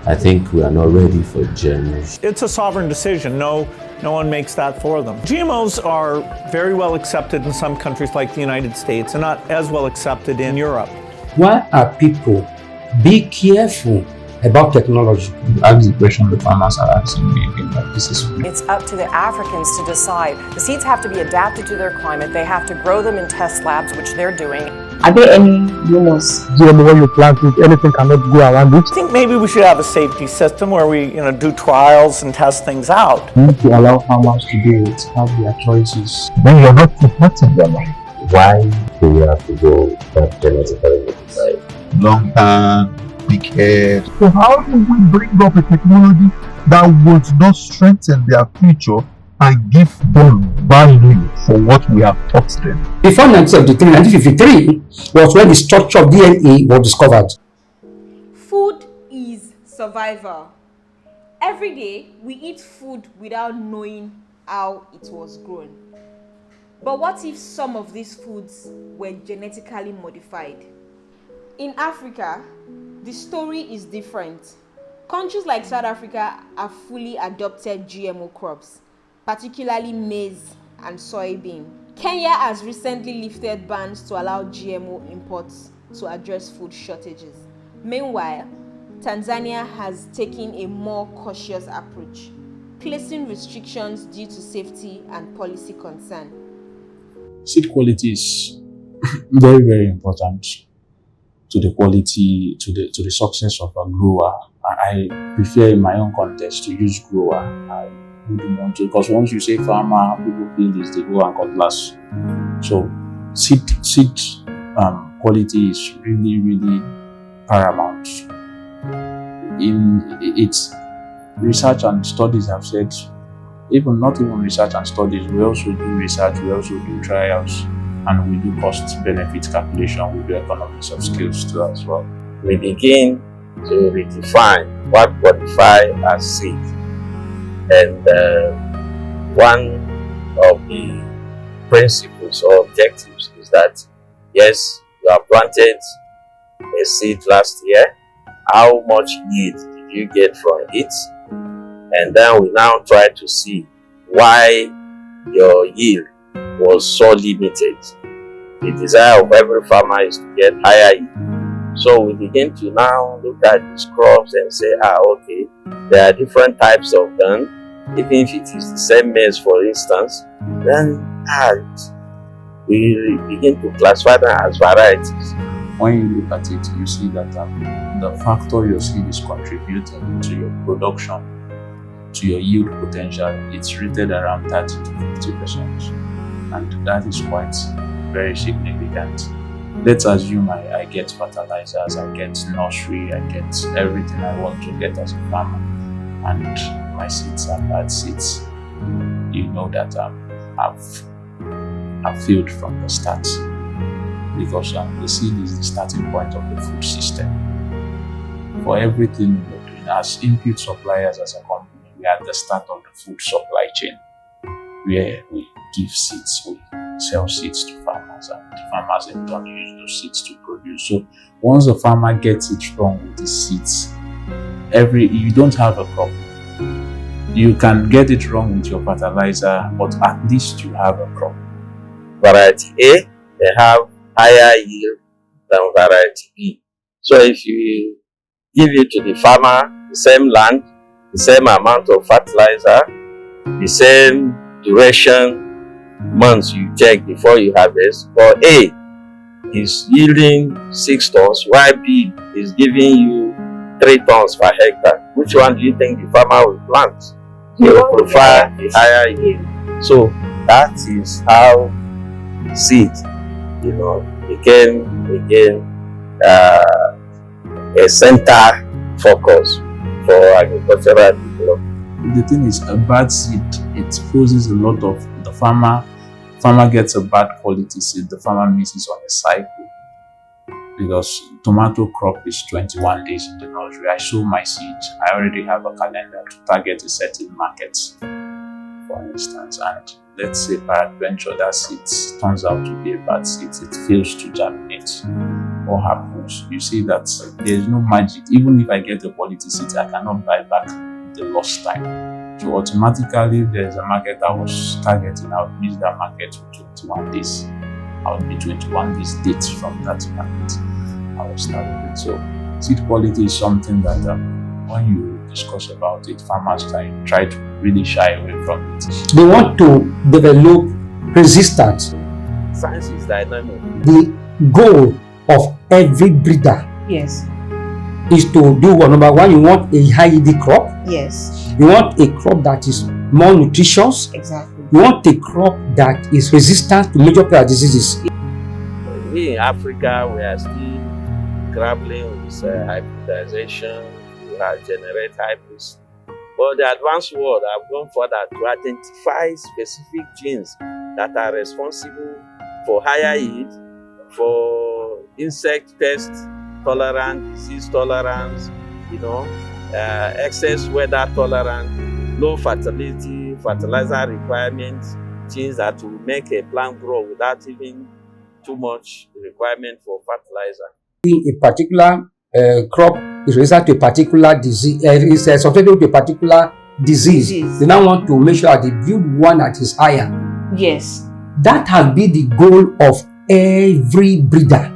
I think we are not ready for GMOs. It's a sovereign decision. No one makes that for them. GMOs are very well accepted in some countries like the United States and not as well accepted in Europe. Why are people be careful about technology? Ask the question the farmers are asking me again, but this is... It's up to the Africans to decide. The seeds have to be adapted to their climate. They have to grow them in test labs, which they're doing. Are there any rumors? GMO, when you plant it, anything cannot go around it. I think maybe we should have a safety system where we do trials and test things out. We need to allow farmers to do it, have their choices. Then you're not protecting their life. Why do we have to go that genetically modified? Long hand, big head. So how do we bring up a technology that would not strengthen their future and give them value for what we have taught them? Before 1953 was when the structure of DNA was discovered. Food is survival. Every day we eat food without knowing how it was grown. But what if some of these foods were genetically modified? In Africa, the story is different. Countries like South Africa have fully adopted GMO crops, particularly maize and soybean. Kenya has recently lifted bans to allow GMO imports to address food shortages. Meanwhile, Tanzania has taken a more cautious approach, placing restrictions due to safety and policy concern. Seed quality is very, very important to the quality, to the success of a grower. I prefer in my own context to use grower. I wouldn't want to, because once you say farmer, people feel this, they go and cutlass. So seed quality is really, really paramount. In its research and studies have said, not even research and studies, we also do research, we also do trials, and we do cost benefit calculation, we do economics of scales too as well. We begin to redefine what qualifies as seed. And one of the principles or objectives is that, yes, you have planted a seed last year. How much yield did you get from it? And then we now try to see why your yield was so limited. The desire of every farmer is to get higher yield. So we begin to now look at these crops and say, okay, there are different types of them. Even if it is the same maize, for instance, then we begin to classify them as varieties. When you look at it, you see that the factor your seed is contributing to your production, to your yield potential, it's rated around 30 to 50%. And that is quite very significant. Let's assume I get fertilizers, I get nursery, I get everything I want to get as a farmer, and my seeds are bad seeds. You know that I've failed from the start, because the seed is the starting point of the food system. For everything we're doing as input suppliers as a company, we are at the start of the food supply chain, where we give seeds, we sell seeds to farmers, and the farmers in turn use those seeds to produce. So once the farmer gets it wrong with the seeds, you don't have a crop. You can get it wrong with your fertilizer, but at least you have a crop. Variety A, they have higher yield than variety B. So if you give it to the farmer, the same land, the same amount of fertilizer, the same duration, months you check before you harvest, for A is yielding 6 tons, while B is giving you 3 tons per hectare. Which one do you think the farmer will plant? He will prefer the higher yield. So that is how seed, became a center focus for agricultural development. The thing is, a bad seed, it poses a lot of, the farmer gets a bad quality seed, the farmer misses on a cycle. Because tomato crop is 21 days in the nursery. I sow my seed, I already have a calendar to target a certain market, for instance. And let's say peradventure that seed turns out to be a bad seed, it fails to germinate. what happens, you see that there's no magic. Even if I get a quality seed, I cannot buy back the lost time. So automatically, there's a market I was targeting. I would miss that market for 21 days. I would be 21 days date from that market I was targeting. So seed quality is something that when you discuss about it, farmers try to really shy away from it. They want to develop resistance. Science is dynamic. The goal of every breeder Yes. is to do what? Number one, you want a high yield crop. Yes. You want a crop that is more nutritious. Exactly. You want a crop that is resistant to major plant diseases. We in Africa, we are still grappling with hybridization, we generate hybrids. But the advanced world have gone further to identify specific genes that are responsible for higher yield, for insect pest tolerance, disease tolerance, excess weather tolerance, low fertility, fertilizer requirements, genes that will make a plant grow without even too much requirement for fertilizer. A particular crop is resistant to a particular disease, is susceptible to a particular disease. They now want to make sure that they build one that is higher. Yes. That has been the goal of every breeder.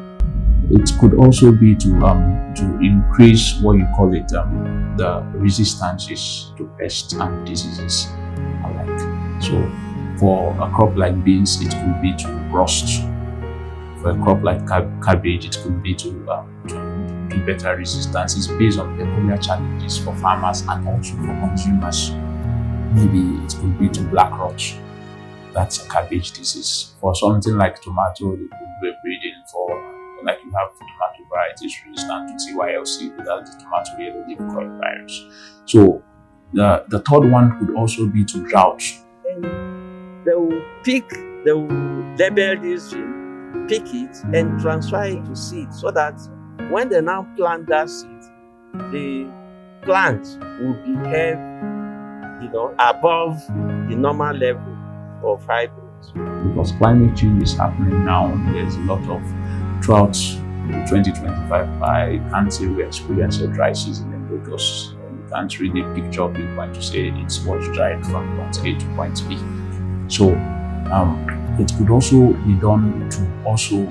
It could also be to increase what you call it, the resistances to pests and diseases alike. So for a crop like beans, it could be to rust. For a crop like cabbage, it could be to better resistance. It's based on peculiar challenges for farmers and also for consumers. Maybe it could be to black rot. That's a cabbage disease. For something like tomato, it could be breeding for, like you have tomato varieties resistant to TYLC without the tomato yellow leaf curl virus. So the third one could also be to drought. And they will label this gene, pick it, and transfer it to seed so that when they now plant that seed, the plant will behave, above the normal level of hybrids. Because climate change is happening now, there's a lot of droughts in 2025. I can't say we experience a dry season in Lagos. You can't really picture pinpoint to say it's what's dried from point A to point B. So it could also be done to also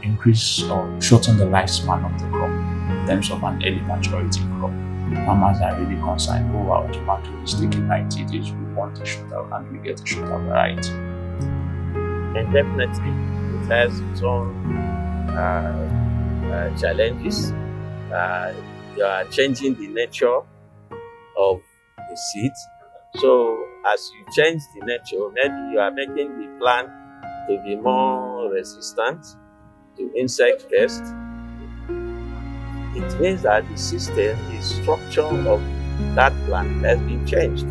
increase or shorten the lifespan of the crop in terms of an early maturity crop. Farmers are really concerned, our tomato is taking 90 days, we want a shorter, and we get a shorter variety. And definitely, it has its own challenges. You are changing the nature of the seed. So as you change the nature, maybe you are making the plant to be more resistant to insect pests. It means that the system, the structure of that plant has been changed.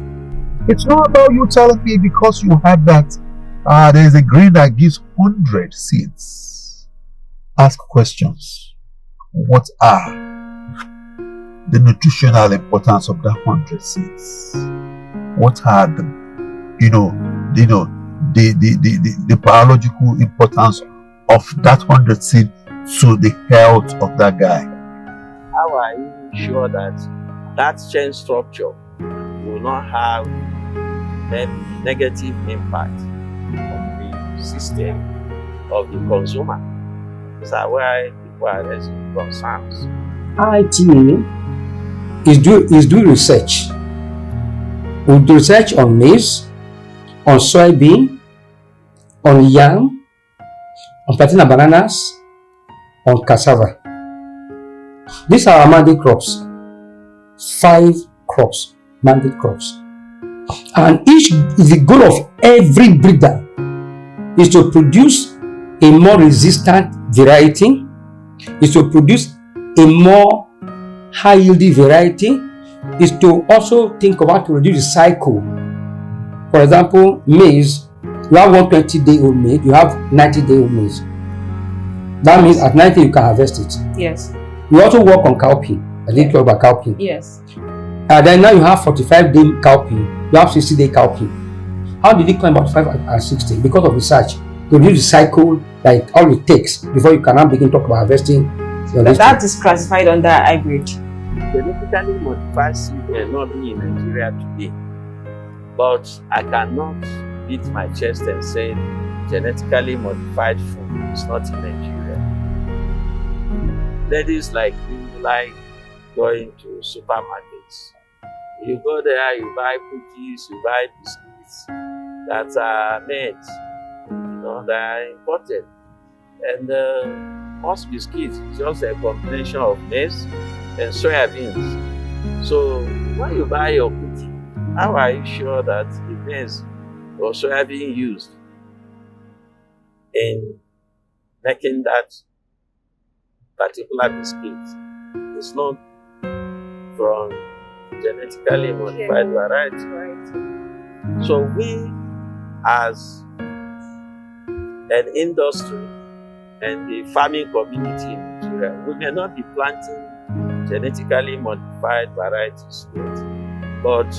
It's not about you telling me because you had that there is a grain that gives 100 seeds. Ask questions. What are the nutritional importance of that 100 seeds? What are the biological importance of that 100 seeds to the health of that guy? How are you sure that that chain structure will not have any negative impact on the system of the consumer? That's why people are raising concerns. IITA is doing research. We do research on maize, on soybean, on yam, on plantain and bananas, on cassava. These are our mandate crops. 5 crops, mandate crops. And the goal of every breeder is to produce a more resistant variety, is to produce a more high yielding variety, is to also think about to reduce the cycle. For example, maize, you have 120-day-old maize, you have 90-day-old maize. That means at 90 you can harvest it. Yes. We also work on cowpea. I didn't talk about cowpea. Yes. And then now you have 45-day cowpea, you have 60-day cowpea. How did it come about 5 and 60? Because of research. To reduce the cycle that all it takes before you can now begin to talk about harvesting That is classified under hybrid. Genetically modified seed may not be in Nigeria today, but I cannot beat my chest and say genetically modified food is not in Nigeria. Ladies like you like going to supermarkets. You go there, you buy cookies, you buy biscuits that are made, that are imported. And most biscuits is just a combination of maize and soya beans. So when you buy your cookie, how are you sure that the maize or soya bean used in making that particular biscuit is not from genetically modified variety? So we as an industry and the farming community in Nigeria, we may not be planting genetically modified varieties yet, but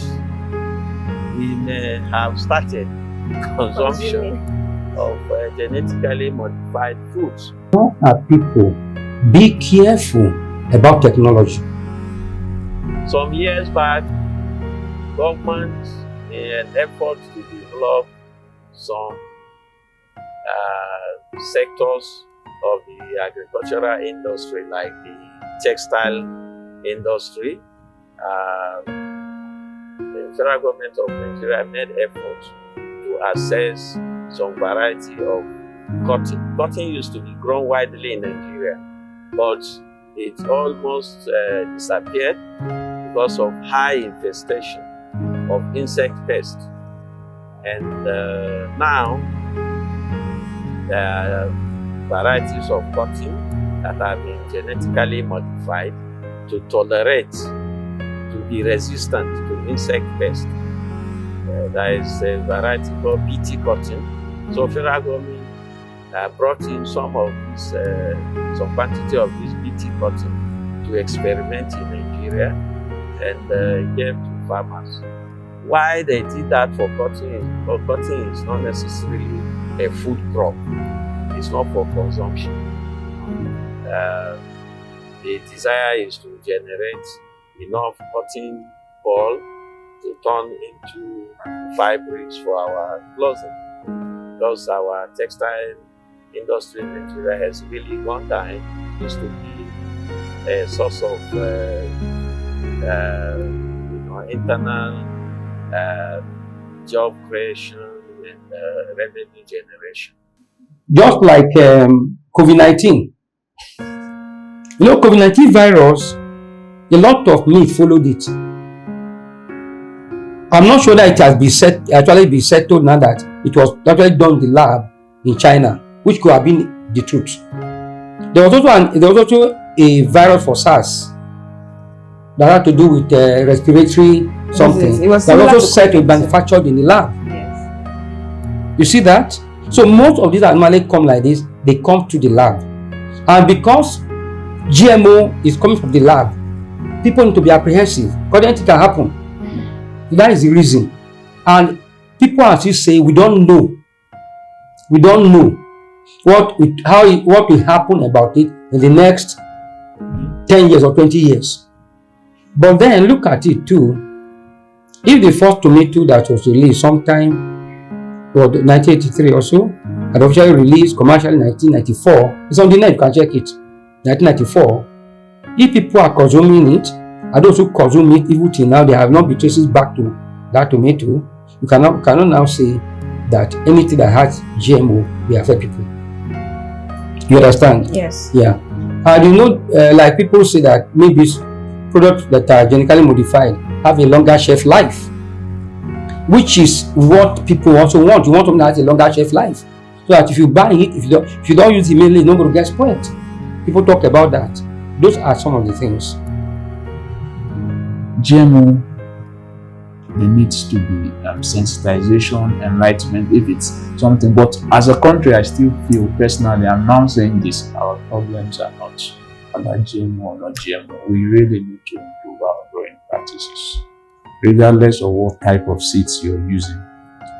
we may have started consumption of genetically modified foods. How are people? Be careful about technology. Some years back, government, in an effort to develop some sectors of the agricultural industry, like the textile industry, the federal government of Nigeria made efforts to assess some variety of cotton. Cotton used to be grown widely in Nigeria, but it almost disappeared because of high infestation of insect pests. And now there are varieties of cotton that have been genetically modified to tolerate, to be resistant to insect pests. There is a variety called BT cotton. So federal government brought in some quantity of this BT cotton to experiment in Nigeria and gave to farmers. Why they did that for cotton is not necessarily a food crop. It's not for consumption. The desire is to generate enough cotton ball to turn into fabrics for our clothing, because our textile industry in Nigeria has really gone down. It used to be a source of internal job creation and revenue generation. Just like COVID-19. COVID-19 virus, a lot of myth followed it. I'm not sure that it has been settled now that it was actually done in the lab in China, which could have been the truth. There was also a virus for SARS that had to do with respiratory something that was also said to be manufactured in the lab. Yes. You see that? So most of these animals come like this, they come to the lab. And because GMO is coming from the lab, people need to be apprehensive because anything can happen. That is the reason. And people as you say, we don't know. We don't know what will happen about it in the next 10 years or 20 years. But then look at it too. If the first tomato that was released sometime 1983 or so, and officially released commercially in 1994, it's on the net, you can check it. 1994. If people are consuming it, and those who consume it even till now, they have not been traces back to that tomato. You cannot now say that anything that has GMO will affect people. You understand? Yes. Yeah. And like people say that maybe products that are genetically modified have a longer shelf life, which is what people also want. You want something that has a longer shelf life, so that if you buy it, if you don't use it immediately, it's not going to get spoiled. People talk about that. Those are some of the things. GMO, there needs to be sensitization, enlightenment if it's something. But as a country, I still feel personally, I'm now saying this, our problems are not about GMO or not GMO. We really need to improve our growing practices. Regardless of what type of seeds you're using,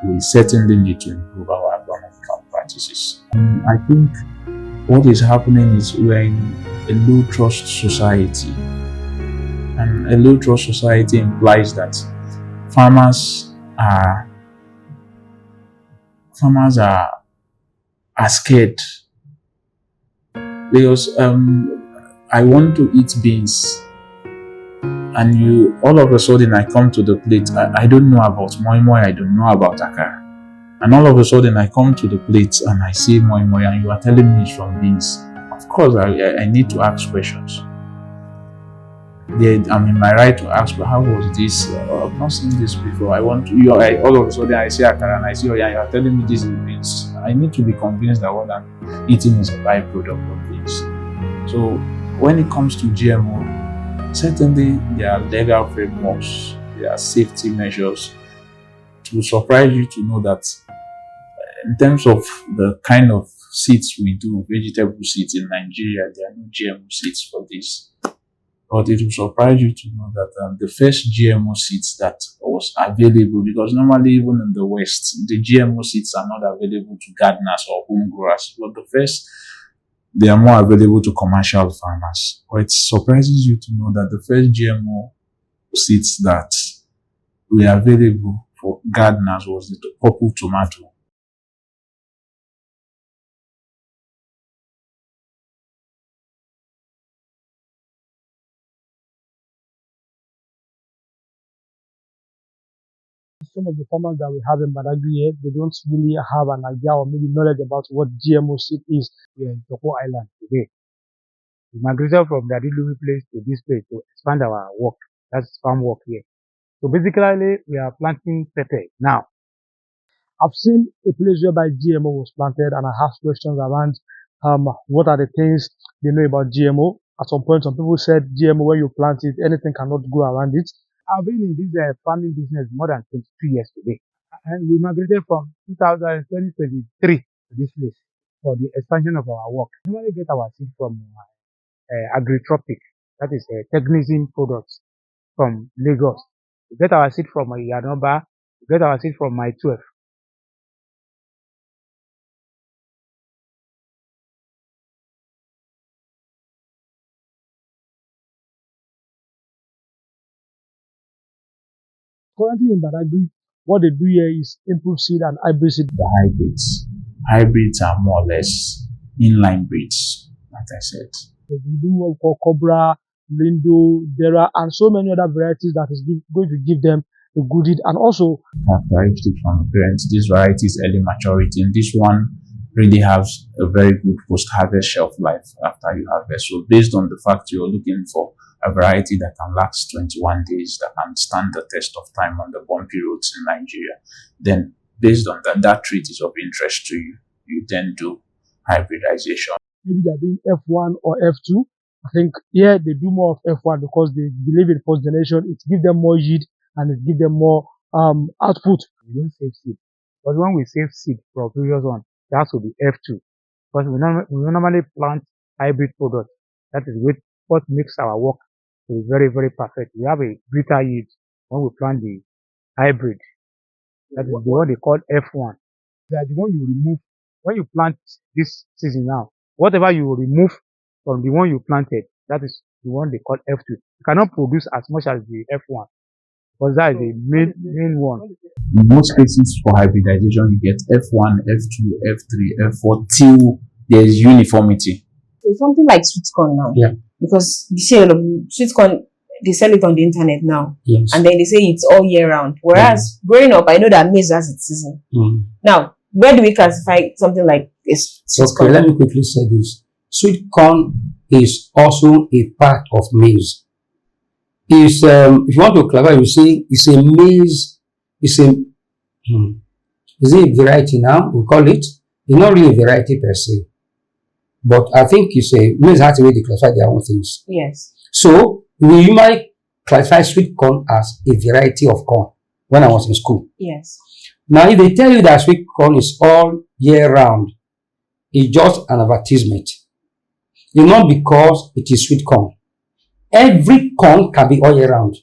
we certainly need to improve our agronomical practices. I think what is happening is we're in a a low trust society. And a low trust society implies that farmers are scared. Because I want to eat beans, and you all of a sudden I come to the plate. I don't know about moi moi, I don't know about akara. And all of a sudden I come to the plate and I see moi moi, and you are telling me it's from beans. Of course, I need to ask questions. I'm in my right to ask, but how was this? I've not seen this before. All of a sudden I see akara and I see, oh yeah, you are telling me this is beans. I need to be convinced that what I'm eating is a byproduct of beans. So when it comes to GMO, certainly there are legal frameworks, there are safety measures. It will surprise you to know that in terms of the kind of seeds we do, vegetable seeds in Nigeria, there are no GMO seeds for this. But it will surprise you to know that the first GMO seeds that was available, because normally even in the West, the GMO seeds are not available to gardeners or home growers, but they are more available to commercial farmers. But it surprises you to know that the first GMO seeds that were available for gardeners was the purple tomato. Some of the farmers that we have in Badagry here, they don't really have an idea or maybe knowledge about what GMO seed is. We are in Toko Island today. We migrated from the Adiluwi place to this place to expand our work. That's farm work here. So basically, we are planting pepper now. I've seen a place whereby GMO was planted, and I asked questions around what are the things they know about GMO. At some point, some people said GMO, when you plant it, anything cannot grow around it. I've been in this farming business more than 22 years today. And we migrated from 2023 to this place for the expansion of our work. We normally get our seed from Agritropic, that is Technism products from Lagos. We get our seed from Yanoba, we get our seed from My 12. Currently in Badagry, what they do here is input seed and hybrid seed. The hybrids are more or less inline breeds, like I said. We do what we call Cobra, Lindo, Dera, and so many other varieties that is going to give them a good yield. And also, characteristic from the parents, this variety is early maturity, and this one really has a very good post-harvest shelf life after you harvest. So based on the fact you're looking for a variety that can last 21 days, that can stand the test of time on the bumpy roads in Nigeria, then based on that trait is of interest to you, you then do hybridization. Maybe they're doing F1 or F2. I think here they do more of F1 because they believe in post generation. It gives them more yield and it gives them more output. We don't save seed, but when we save seed for previous one, it has to be F2 because we normally plant hybrid products. That is what makes our work to be very, very perfect. We have a greater yield when we plant the hybrid. That is the one they call F1. That's the one you remove when you plant this season now. Whatever you remove from the one you planted, that is the one they call F2. You cannot produce as much as the F1 because that is the main one. In most cases for hybridization, you get F1, F2, F3, F4 till there is uniformity. So something like sweet corn now. Yeah. Because you see a lot of sweet corn, they sell it on the internet now. Yes. And then they say it's all year round. Whereas growing up, I know that maize has its season. Now, where do we classify something like this? Okay, let me quickly say this. Sweet corn is also a part of maize. If you want to clarify, you say it's a maize, is it a variety now? We call it. It's not really a variety per se. But I think maize has a way to classify their own things. Yes. So we might classify sweet corn as a variety of corn when I was in school. Yes. Now, if they tell you that sweet corn is all year round, it's just an advertisement. It's not because it is sweet corn. Every corn can be all year round.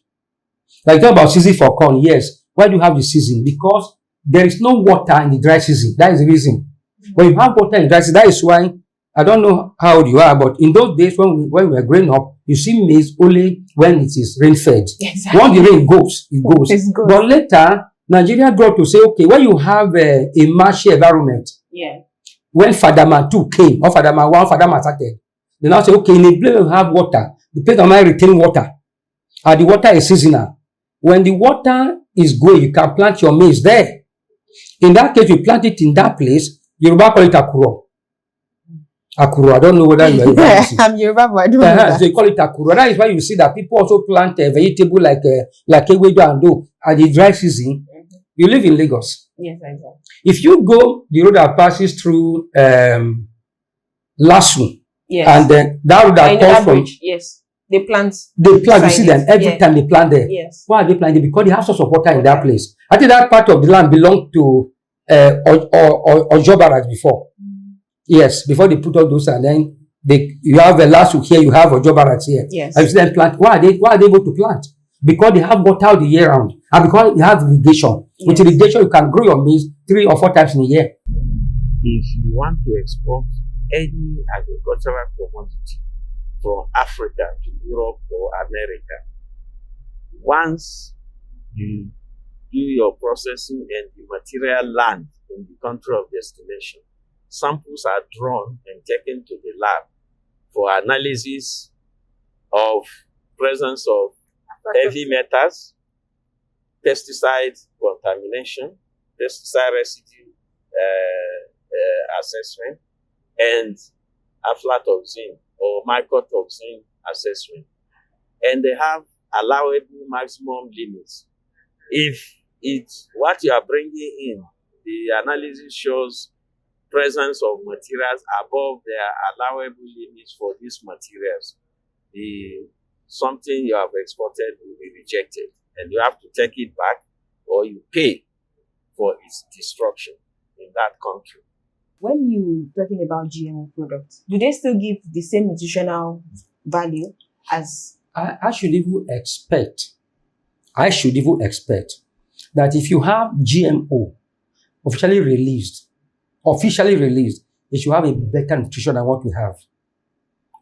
Like talk about season for corn, yes. Why do you have the season? Because there is no water in the dry season. That is the reason. When you have water in the dry season, that is why I don't know how old you are, but in those days when we were growing up, you see maize only when it is rain-fed. Exactly. Once the rain goes, it goes. It's good. But later, Nigeria grew up to say, okay, when you have a marshy environment, Yeah. when Fadama 2 came, or Fadama 1, Fadama started, they now say, okay, in a place you have water, the place that might retain water, and the water is seasonal. When the water is going, you can plant your maize there. In that case, you plant it in that place, Yoruba call it Akuro. Akuro, I don't know whether you are Yeah, I'm Yoruba, but I don't know that. So they call it Akuro. That is why you see that people also plant vegetable like Ewedu and Do at the dry season. You live in Lagos. Yes, I do. If you go the road that passes through Lasu, Yes. and then that road that comes from bridge, yes. They plant. you see them every time they plant there. Yes. Why are they planting? Because they have source of water in that place. I think that part of the land belonged to Ojobaras before. Yes, before they put all those, and then you have a Lasu here, you have Ojobaras here. Yes. And you see them plant. Why are they able to plant? Because they have water all the year round, and because you have irrigation. Yes. With irrigation, you can grow your maize 3 or 4 times in a year. If you want to export any agricultural commodity from Africa to Europe or America, once you do your processing and the material land in the country of destination, samples are drawn and taken to the lab for analysis of presence of heavy metals, pesticide contamination, pesticide residue assessment, and aflatoxin or mycotoxin assessment. And they have allowable maximum limits. If it's what you are bringing in, the analysis shows presence of materials above their allowable limits for these materials, something you have exported will be rejected, and you have to take it back or you pay for its destruction in that country. When you talking about GMO products, do they still give the same nutritional value as? I should even expect that if you have GMO officially released, it should have a better nutrition than what we have.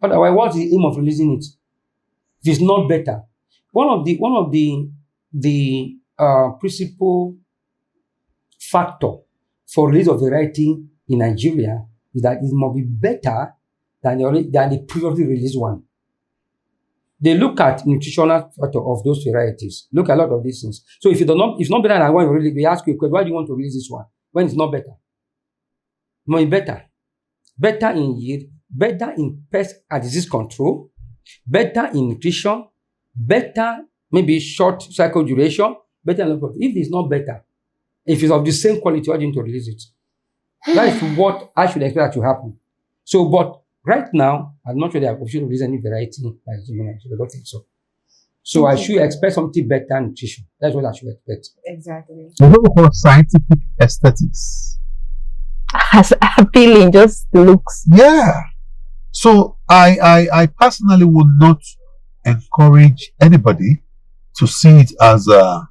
Otherwise, what's the aim of releasing it? It is not better. One of the principal factor for release of variety in Nigeria is that it must be better than the previously released one. They look at nutritional factor of those varieties. Look at a lot of these things. So if it's not better than one you release, they ask you a question, why do you want to release this one when it's not better? It must be better. Better in yield, better in pest and disease control, better in nutrition, better maybe short cycle duration, better in if it's not better, if it's of the same quality, why do you need to release it? That is what I should expect to happen. So, but right now, I'm not sure they should release any variety like GMO. I don't think so. So I should expect something better nutrition. That's what I should expect. Exactly. You know what scientific aesthetics? As appealing, just the looks. Yeah. So I personally would not encourage anybody to see it as an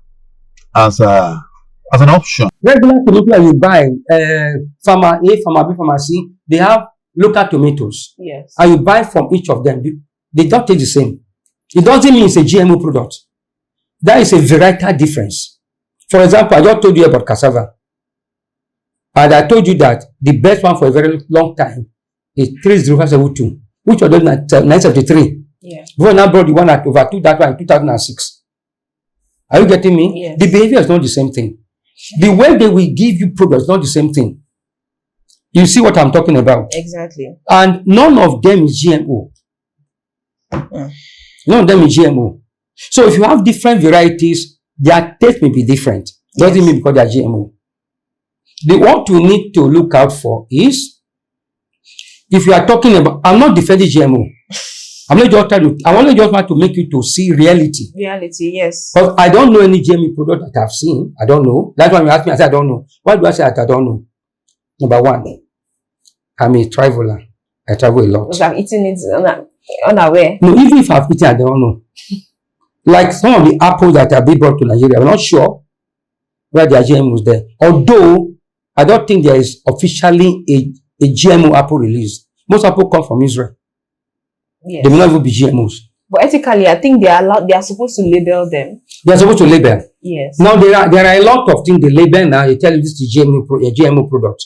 option. Regular tomato you buy, farmer A, farmer B, farmer C, they have local tomatoes. Yes. And you buy from each of them. They don't taste the same. It doesn't mean it's a GMO product. That is a varietal difference. For example, I just told you about cassava. And I told you that the best one for a very long time is 30572, which was done at 1973. Yeah. Before now brought the one at overtook that one in 2006. Are you getting me? Yes. The behavior is not the same thing. The way they will give you products is not the same thing. You see what I'm talking about? Exactly. And none of them is GMO. None of them is GMO. So if you have different varieties, their taste may be different. Doesn't mean because they are GMO. What you need to look out for is, if you are talking about, I'm not defending GMO. I'm not just trying to, I only just want to make you to see reality. Reality, yes. Because I don't know any GMO product that I've seen. I don't know. That's why you ask me, I say I don't know. Why do I say that I don't know? Number one, I'm a traveler. I travel a lot. Because I'm eating it unaware. No, even if I've eaten, I don't know. Like some of the apples that have been brought to Nigeria, I'm not sure where the GMO was there. Although, I don't think there is officially a GMO apple release. Most apple come from Israel. Yes. They may not even be GMOs. But ethically, I think they are allowed. They are supposed to label them. They are supposed to label. Yes. Now there are a lot of things they label now. They tell you this is a GMO product.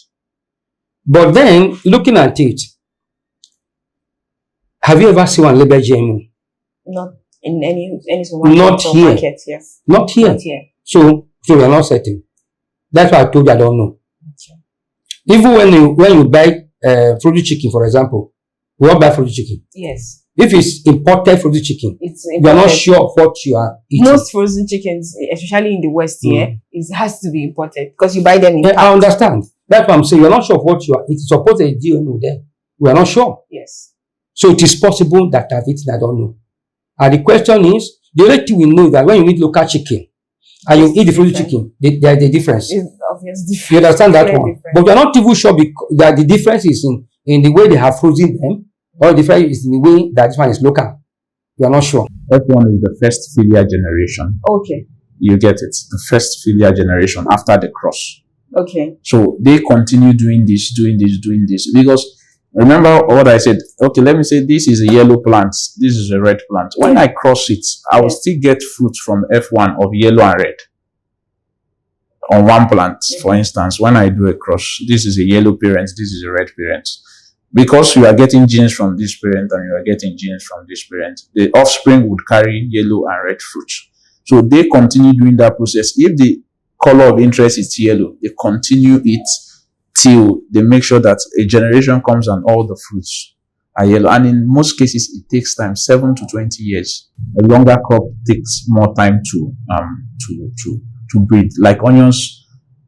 But then looking at it, have you ever seen one label GMO? Not in any supermarket. Not here. Market, yes. Not here. Not here. So we are not certain. That's why I told you I don't know. Okay. Even when you buy frozen chicken, for example, we all buy frozen chicken. Yes. If it's imported frozen chicken, you are not sure of what you are eating. Most frozen chickens, especially in the West here, it has to be imported because you buy them in packs. I understand. That's what I'm saying. You're not sure of what you are eating. Suppose there's GMO there. We are not sure. Yes. So it is possible that I've eaten, I don't know. And the question is, the only thing we know is that when you eat local chicken and you eat the frozen chicken, there's a difference. It's obvious difference. You understand that one? Different. But you're not even sure that the difference is in the way they have frozen them, or the difference is in the way that this one is local. You are not sure. F1 is the first filial generation. Okay. You get it. The first filial generation after the cross. Okay. So they continue doing this. Because remember what I said? Okay, let me say this is a yellow plant. This is a red plant. When I cross it, I will still get fruit from F1 of yellow and red. On one plant, for instance, when I do a cross, this is a yellow parent, this is a red parent. Because you are getting genes from this parent and you are getting genes from this parent, the offspring would carry yellow and red fruits. So they continue doing that process. If the color of interest is yellow, they continue it till they make sure that a generation comes and all the fruits are yellow. And in most cases, it takes time, 7 to 20 years. A longer crop takes more time to breed. Like onions,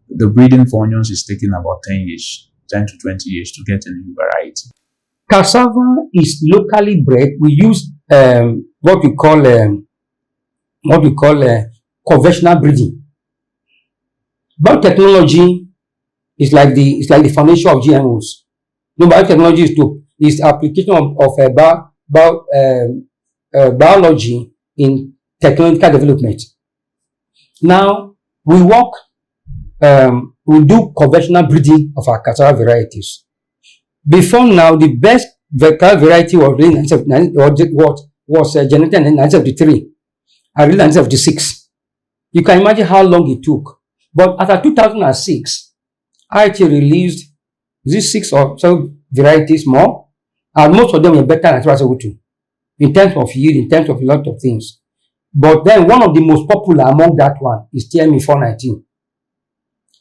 the breeding for onions is taking about 10 years. 10 to 20 years to get a new variety. Cassava is locally bred. We use what we call conventional breeding. Biotechnology is like the foundation of GMOs. No, biotechnology is application of biology in technological development. Now we do conventional breeding of our cassava varieties. Before now, the best cassava variety was generated in 1973 and really 1976. You can imagine how long it took. But after 2006, IITA released 6 or 7 varieties more, and most of them were better than Aflasafe in terms of yield, in terms of a lot of things. But then one of the most popular among that one is TME 419.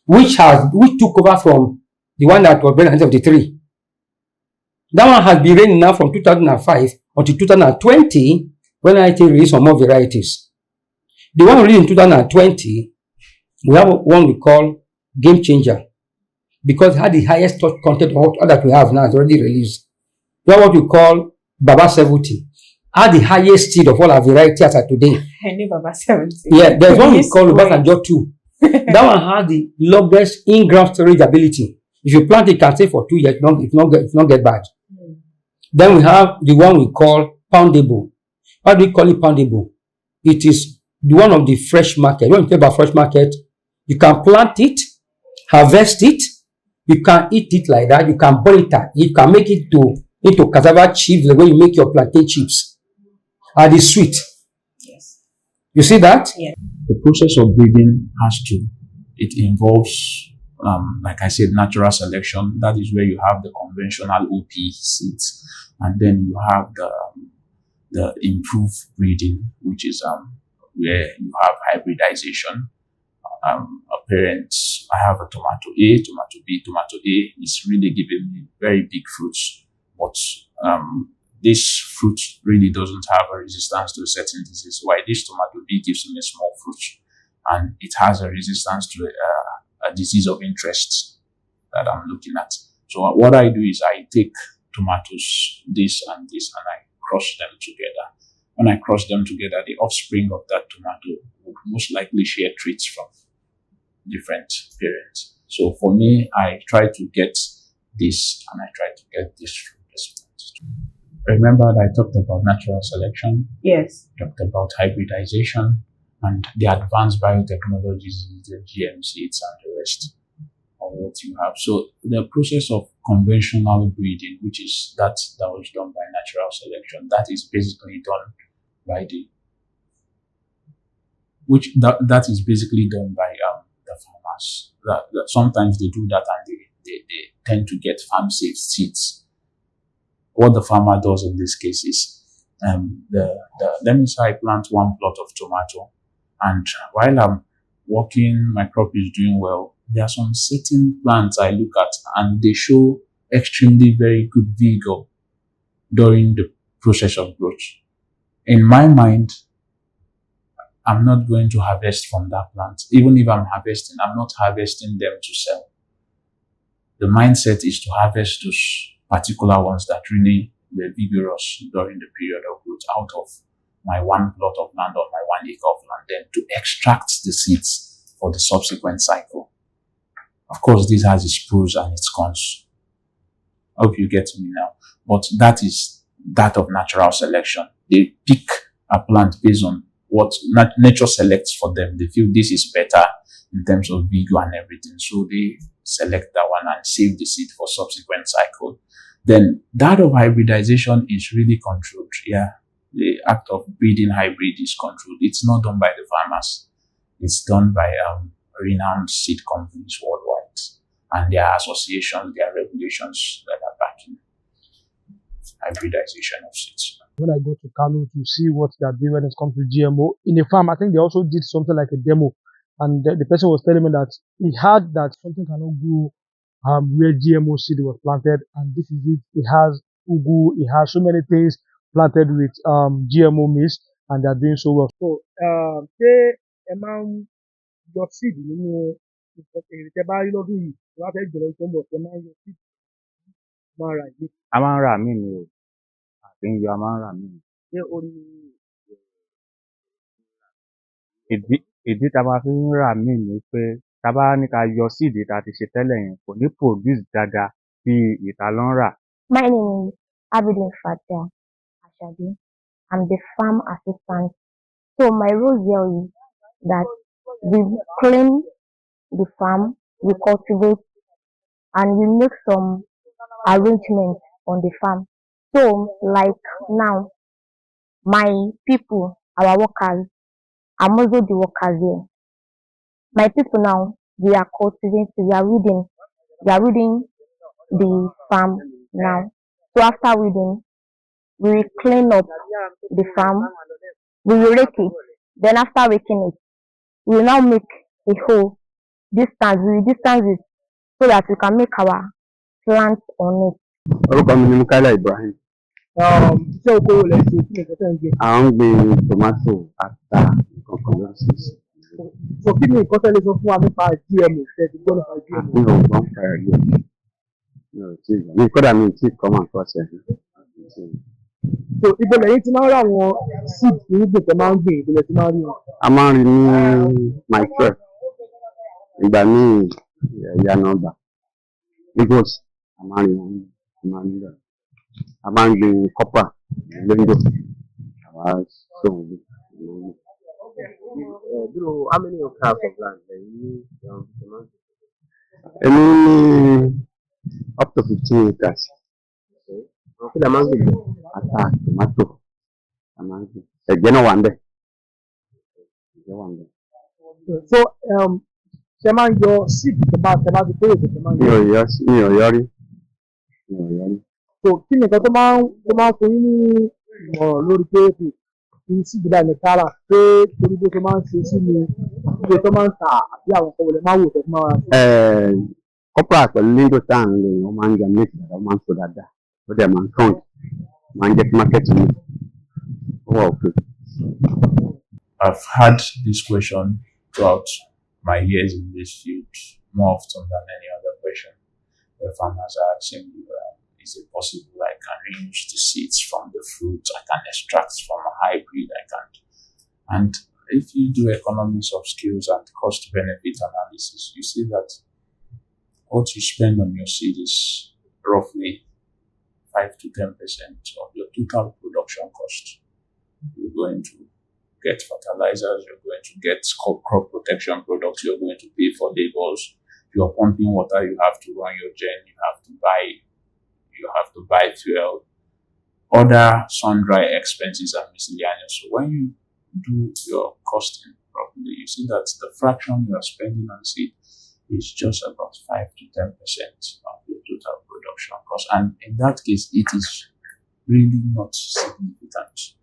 Which took over from the one that was bred in 1973. That one has been reigning now from 2005 until 2020, when IITA released some more varieties. The one released in 2020, we have one we call Game Changer, because it had the highest touch content of all that we have now, it's already released. We have what we call Baba 70, had the highest seed of all our varieties as of today. I knew Baba 70. Yeah, there's one we call Obasanjo 2. That one has the longest in-ground storage ability. If you plant it, can stay for 2 years, it not get bad. Then we have the one we call poundable. Why do we call it poundable? It is the one of the fresh market. When you talk about fresh market, you can plant it, harvest it, you can eat it like that, you can boil it, you can make it into cassava chips, the way you make your plantain chips. And it's sweet. Yes. You see that? Yeah. The process of breeding it involves, like I said, natural selection. That is where you have the conventional OP seeds, and then you have the improved breeding, which is where you have hybridization. Parents, I have a tomato A, tomato B. Tomato A is really giving me very big fruits, but this fruit really doesn't have a resistance to a certain disease. Why this tomato B gives me small fruits, and it has a resistance to a disease of interest that I'm looking at. So what I do is I take tomatoes, this and this, and I crush them together. When I crush them together, the offspring of that tomato would most likely share traits from different parents. So for me, I try to get this and I try to get this from this plant. Remember that I talked about natural selection? Yes. Talked about hybridization and the advanced biotechnologies, the GM seeds and the rest of what you have. So the process of conventional breeding, which is that was done by natural selection, that is basically done by that is basically done by the farmers. That sometimes they do that and they tend to get farm safe seeds. What the farmer does in this case is let me say I plant one plot of tomato, and while I'm working, my crop is doing well. There are some certain plants I look at and they show extremely very good vigor during the process of growth. In my mind, I'm not going to harvest from that plant. Even if I'm harvesting, I'm not harvesting them to sell. The mindset is to harvest those particular ones that really were vigorous during the period of growth out of my one plot of land or my 1 acre of land, then to extract the seeds for the subsequent cycle. Of course, this has its pros and its cons. I hope you get me now. But that is that of natural selection. They pick a plant based on what nature selects for them. They feel this is better in terms of vigor and everything. So they select that one and save the seed for subsequent cycle. Then that of hybridization is really controlled. Yeah. The act of breeding hybrid is controlled. It's not done by the farmers. It's done by renowned seed companies worldwide. And there are associations, there are regulations that are backing hybridization of seeds. When I go to Kano to see what they are doing when it comes to GMO, in a farm, I think they also did something like a demo. And the person was telling me that he heard that something cannot grow where GMO seed was planted. And this is it. It has ugu, it has so many things planted with GMO maize, and they are doing so well. So, say, your seed, you know, a máa ń rà mí ni o, àti ń yọ a máa ń rà mí ni. Ìdí tá a máa fi ń rà mí ni pé tá a bá ní ká yọ síìdì tá a ti ṣe tẹ́lẹ̀ yẹn kò ní produce dáadáa bí ìta ló ń rà. My name is Aflasafe. I'm the farm assistant. So my role here is that we clean the farm, we cultivate, and we make some arrangements on the farm. So like now, my people, our workers, I'm also the workers here. My people now, we are cultivating, we are weeding the farm now. So after weeding, we will clean up the farm, we will rake it. Then after raking it, we will now make a hole distance, we will distance it so that we can make our plants on it. Orúkọ mi ni Mukaila Ibrahim. Iṣẹ́ oko wo lẹ ṣe kí ni nǹkan tẹ́ ń gbìn? À ń gbin tòmátò, ata, nǹkan lọ́sísì. So kí ni nǹkan tẹ́ lè sọ fún wa nípa GMO? Ṣé ti gbọ́ nípa GMO? Mi ò gbọ́ nípa rẹ̀ yìí. Mi ò tí ì gbọ́. Mi kódà mi ò tí ì kọ́ máa ń kọ́ ṣẹ̀. So ibo lẹ́yìn tí máa ń rà àwọn seed irúgbìn tẹ́ máa ń gbìn, ibo lẹ ti máa ń rí wọn? A máa ń rí ní my twelve. Ìgbà míì ìyànà ọgbà. Lagos, a máa ń rí wọn. A máa ń gbin copper, lendo. Àwa sọ̀rọ̀ how many of you have of land? Èmi ní up to 15 acres. Kí la máa ń gbìn? Ata, tomato, a máa ń gbìn. Ẹ̀gẹ́ náà wà ń bẹ̀. Ẹ̀gẹ́ wà ń bẹ̀. So ṣe máa ń yọ seed tẹ́ bá ti kórè ṣe máa ń yọ. Mi ò yọ rí. So kí ni nǹkan tó máa ń fún yín ní ìmọ̀ràn lórí pé kí seed bá ní kára pé torí pé tó máa ń ṣe sí ni iye tó máa ń tà àbí àwọn ọkọ̀ wọlé máa wò tẹ́ fún ara sí. Copper pẹ̀lú lindo tá à ń lò wọ́n máa ń yọ méjì dáadáa, wọ́n máa ń so dáadáa. Ó dẹ̀ máa ń tán, máa ń jẹ́ kí market mi ó wà òkè. I've had this question throughout my years in this field more often than any other question. The farmers are asking me, is it possible I can reuse the seeds from the fruit? I can extract from a hybrid. I can. And if you do economies of scales and cost-benefit analysis, you see that what you spend on your seed is roughly 5 to 10% of your total production cost. You're going to get fertilizers, you're going to get crop protection products, you're going to pay for labors, If you're pumping water, you have to run your gen, you have to buy fuel, other sundry expenses are miscellaneous. So when you do your costing properly, you see that the fraction you are spending on seed is just about 5 to 10% of your total production cost. And in that case, it is really not significant.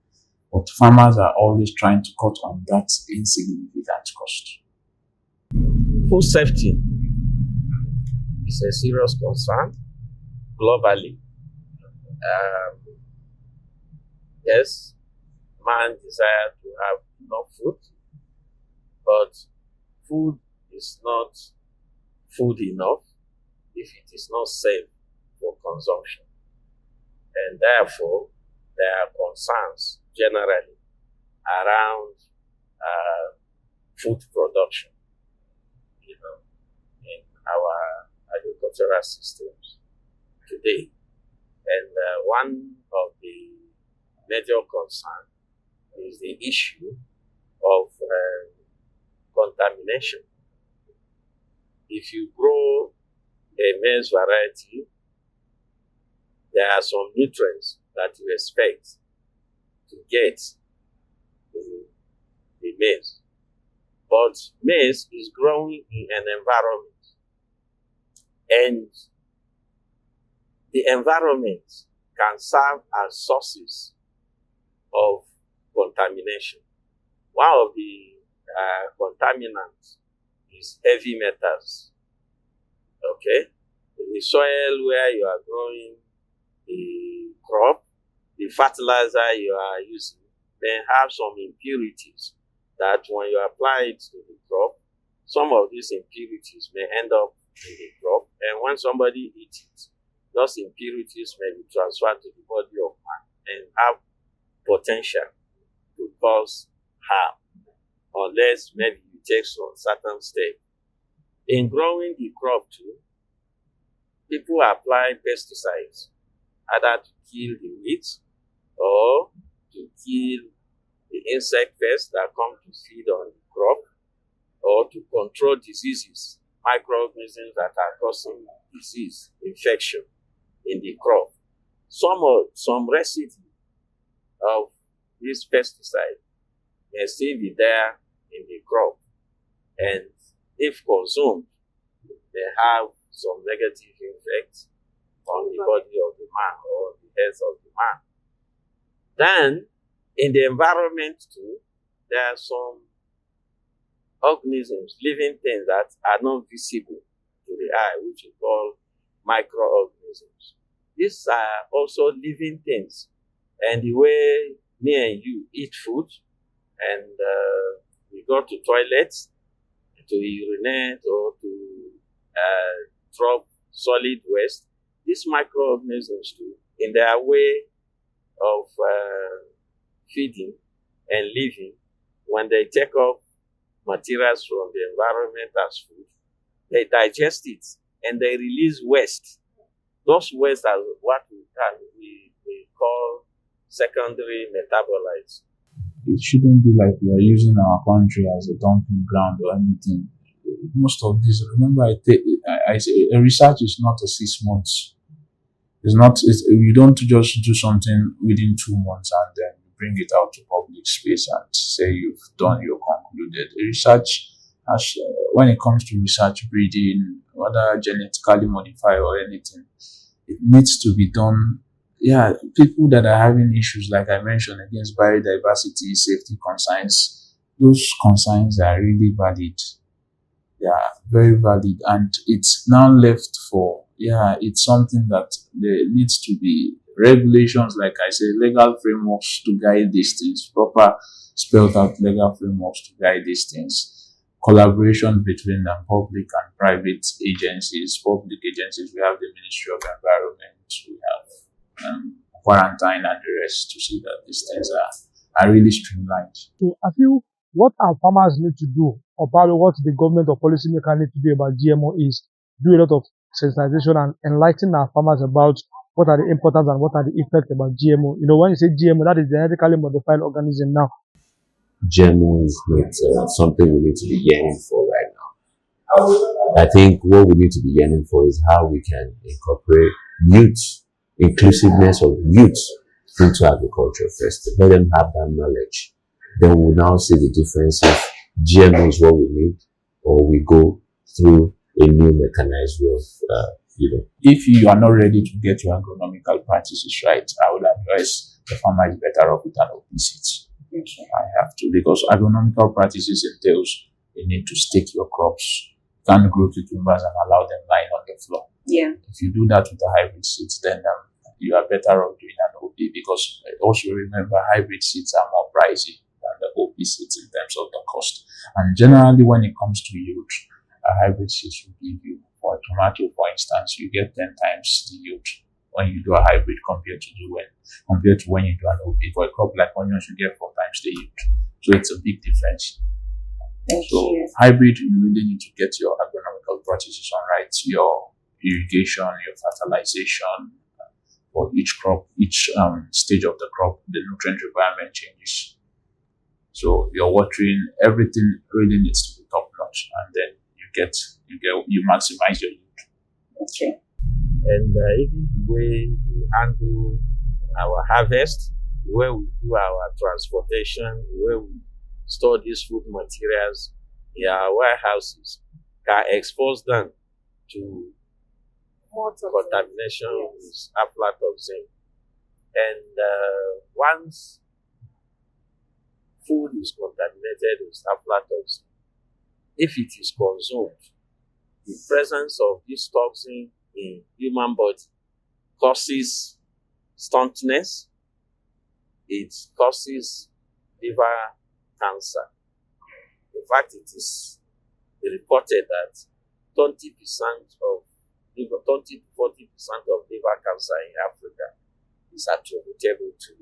But farmers are always trying to cut on that insignificant cost. Food safety is a serious concern globally. Yes, man desires to have enough food, but food is not food enough if it is not safe for consumption. And therefore, there are concerns generally around food production, in our agricultural systems today. And one of the major concerns is the issue of contamination. If you grow a maize variety, there are some nutrients that you expect to get in the maize. But maize is growing in an environment, and the environment can serve as sources of contamination. One of the contaminants is heavy metals. Okay? The soil where you are growing the crop, the fertilizer you are using, may have some impurities that when you apply it to the crop, some of these impurities may end up in the crop, and when somebody eats it, those impurities may be transferred to the body of man and have potential to cause harm, unless maybe you take some certain step. In growing the crop too, people apply pesticides, either to kill the weeds or to kill the insect pests that come to feed on the crop, or to control diseases, microorganisms that are causing disease, infection in the crop. Some residue of this pesticide may still be there in the crop, and if consumed, they have some negative effects on the body of the man or the health of the man. Then, in the environment too, there are some organisms, living things that are not visible to the eye, which we call microorganisms. These are also living things. And the way me and you eat food, and we go to toilets to urinate or to drop solid waste, these microorganisms too, in their way of feeding and living, when they take up materials from the environment as food, they digest it and they release waste. Those waste are what we call secondary metabolites. It shouldn't be like we are using our country as a dumping ground or anything. Most of this, remember, I say research is not a 6 months. You don't just do something within 2 months and then bring it out to public space and say you've done your concluded. Research, when it comes to research breeding, whether genetically modified or anything, it needs to be done. Yeah, people that are having issues, like I mentioned, against biodiversity, safety concerns, those concerns are really valid. They are very valid, and it's now left for, it's something that there needs to be regulations, like I said, legal frameworks to guide these things, proper spelled out legal frameworks to guide these things, collaboration between public and private agencies. Public agencies, we have the Ministry of Environment, we have quarantine and the rest, to see that these things are really streamlined. So I feel what our farmers need to do, or probably what the government or policymakers need to do about GMO, is do a lot of sensitization and enlighten our farmers about what are the importance and what are the effects about GMO. When you say GMO, that is genetically modified organism now. GMO is not something we need to be yearning for right now. I think what we need to be yearning for is how we can incorporate youth, inclusiveness of youth into agriculture first. Let them have that knowledge. Then we'll now see the difference if GMO is what we need, or we go through a new mechanized way of, If you are not ready to get your agronomical practices right, I would advise the farmer is better off with an open seeds. Okay. I have to, because agronomical practices entails you need to stake your crops, can't grow cucumbers and allow them lying on the floor. Yeah. If you do that with the hybrid seeds, then you are better off doing an OP, because also remember hybrid seeds are more pricey than the OP seeds in terms of the cost. And generally, when it comes to yield, a hybrid seeds will give you, for a tomato, for instance, you get 10 times the yield when you do a hybrid compared to when you do an OP. For a crop like onions, you get 4 times the yield. So it's a big difference. So hybrid, you really need to get your agronomical practices on right, your irrigation, your fertilization for each crop, each stage of the crop, the nutrient requirement changes. So your watering, everything really needs to be top notch, and then you maximize your yield. Okay. And even the way we handle our harvest, the way we do our transportation, the way we store these food materials in our warehouses can expose them to contamination with aflatoxin. And once food is contaminated with aflatoxin, if it is consumed, the presence of this toxin in human body causes stuntness, it causes liver cancer. In fact, it is reported that 20% to 40% of liver cancer in Africa is attributable to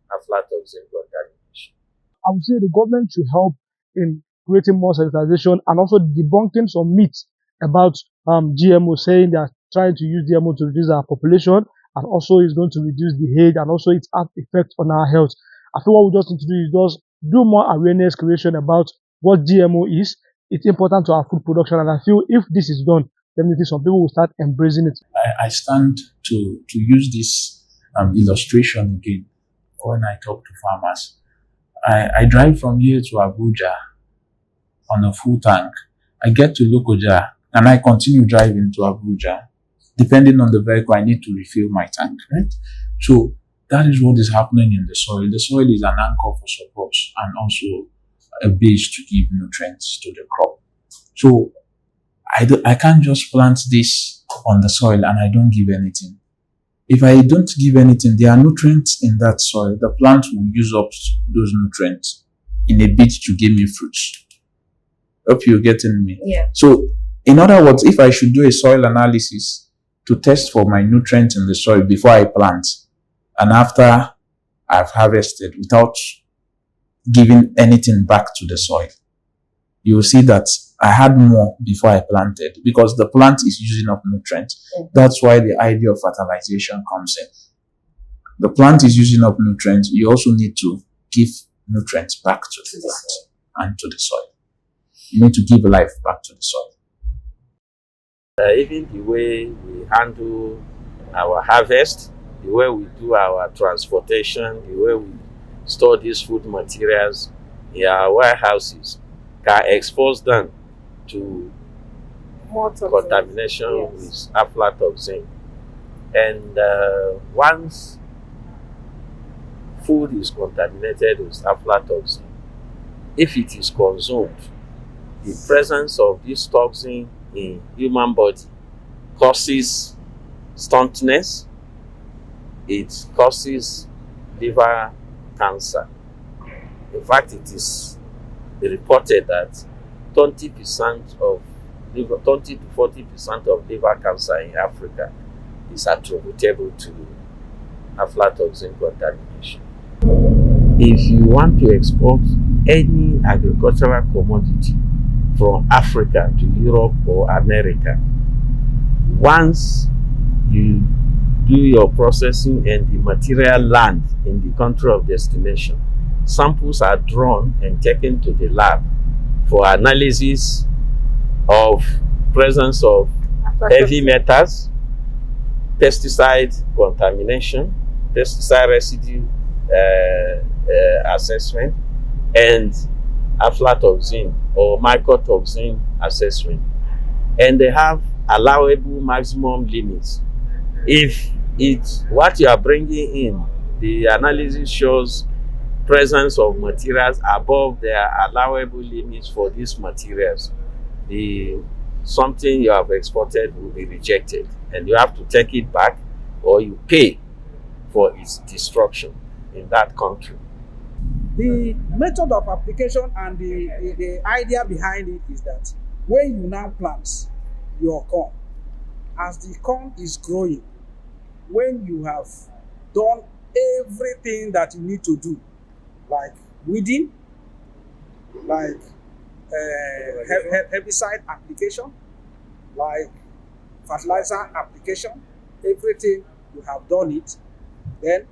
aflatoxin contamination. I would say the government should help in creating more sensitization and also debunking some myths about GMO, saying they are trying to use GMO to reduce our population, and also it's going to reduce the age, and also its effect on our health. I feel what we just need to do is just do more awareness creation about what GMO is. It's important to our food production, and I feel if this is done, definitely some people will start embracing it. I stand to use this illustration again when I talk to farmers. I drive from here to Abuja on a full tank. I get to Lokoja and I continue driving to Abuja. Depending on the vehicle, I need to refill my tank, right? So that is what is happening in the soil. The soil is an anchor for support and also a base to give nutrients to the crop. So I can't just plant this on the soil and I don't give anything. If I don't give anything, there are nutrients in that soil. The plant will use up those nutrients in a bid to give me fruits. Hope you're getting me. Yeah. So, in other words, if I should do a soil analysis to test for my nutrients in the soil before I plant, and after I've harvested without giving anything back to the soil, you will see that I had more before I planted because the plant is using up nutrients. That's why the idea of fertilization comes in. The plant is using up nutrients. You also need to give nutrients back to the plant and to the soil. You need to give life back to the soil. Even the way we handle our harvest, the way we do our transportation, the way we store these food materials in our warehouses can expose them to contamination with aflatoxin. And once food is contaminated with aflatoxin, if it is consumed, the presence of this toxin in human body causes stuntness, it causes liver cancer. In fact, it is reported that 20 to 40% of liver cancer in Africa is attributable to aflatoxin contamination. If you want to export any agricultural commodity from Africa to Europe or America, once you do your processing and the material land in the country of destination, samples are drawn and taken to the lab for analysis of presence of heavy metals, pesticide contamination, pesticide residue assessment, and aflatoxin or mycotoxin assessment. And they have allowable maximum limits. If it's what you are bringing in, the analysis shows presence of materials above their allowable limits for these materials, something you have exported will be rejected, and you have to take it back or you pay for its destruction in that country. The method of application and the idea behind it is that when you now plant your corn, as the corn is growing, when you have done everything that you need to do, like weeding, like herbicide application, like fertilizer application, everything you have done it, then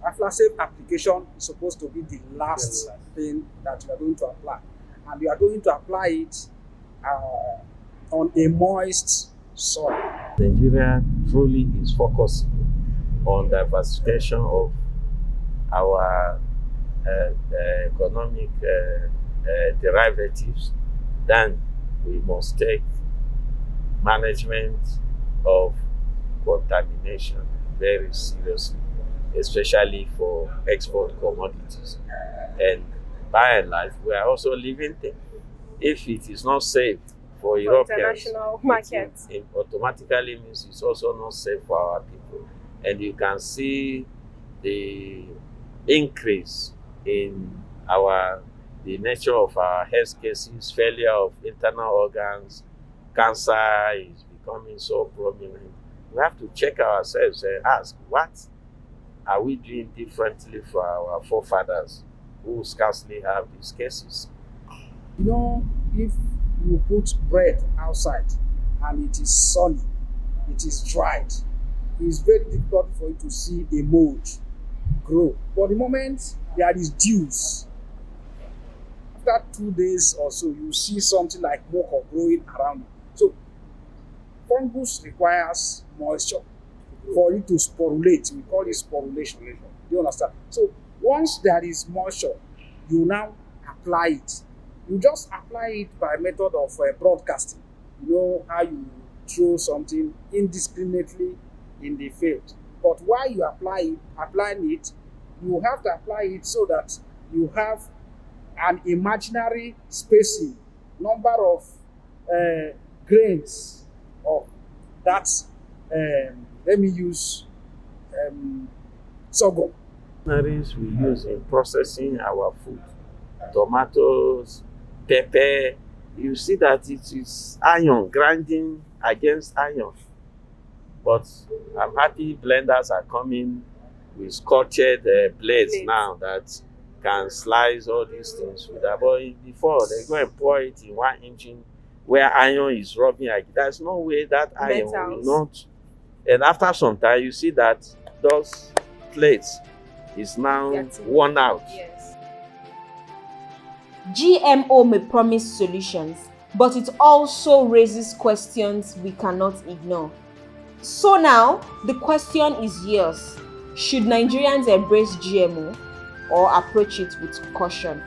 Aflasafe application is supposed to be the last thing that you are going to apply. And you are going to apply it on a moist soil. Nigeria truly is focusing on diversification of our economic derivatives. Then we must take management of contamination very seriously, especially for export commodities. And by and large, we are also living things. If it is not safe for Europeans, international markets, it automatically means it's also not safe for our people. And you can see the increase in the nature of our health cases, failure of internal organs, cancer is becoming so prominent. We have to check ourselves and ask, what are we doing differently for our forefathers who scarcely have these cases? You know, if you put bread outside and it is sunny, it is dried, it's very difficult for you to see a mold grow. But the moment there is dews, after 2 days or so, you see something like mocha growing around it. So fungus requires moisture for it to sporulate. We call it sporulation. Do you understand? So once there is moisture, you now apply it. You just apply it by method of broadcasting. You know how you throw something indiscriminately in the field. But while you applying it, you have to apply it so that you have an imaginary spacing, number of grains of that. Let me use sorghum. Machineries we use in processing our food, tomatoes, pepper, you see that it is iron grinding against iron. But I'm happy blenders are coming with sculpted blades now that can slice all these things with that. But before, they go and pour it in one engine where iron is rubbing. There's no way that iron will not. And after some time, you see that those plates is now worn out. Yes. GMO may promise solutions, but it also raises questions we cannot ignore. So now, the question is yours. Should Nigerians embrace GMO or approach it with caution?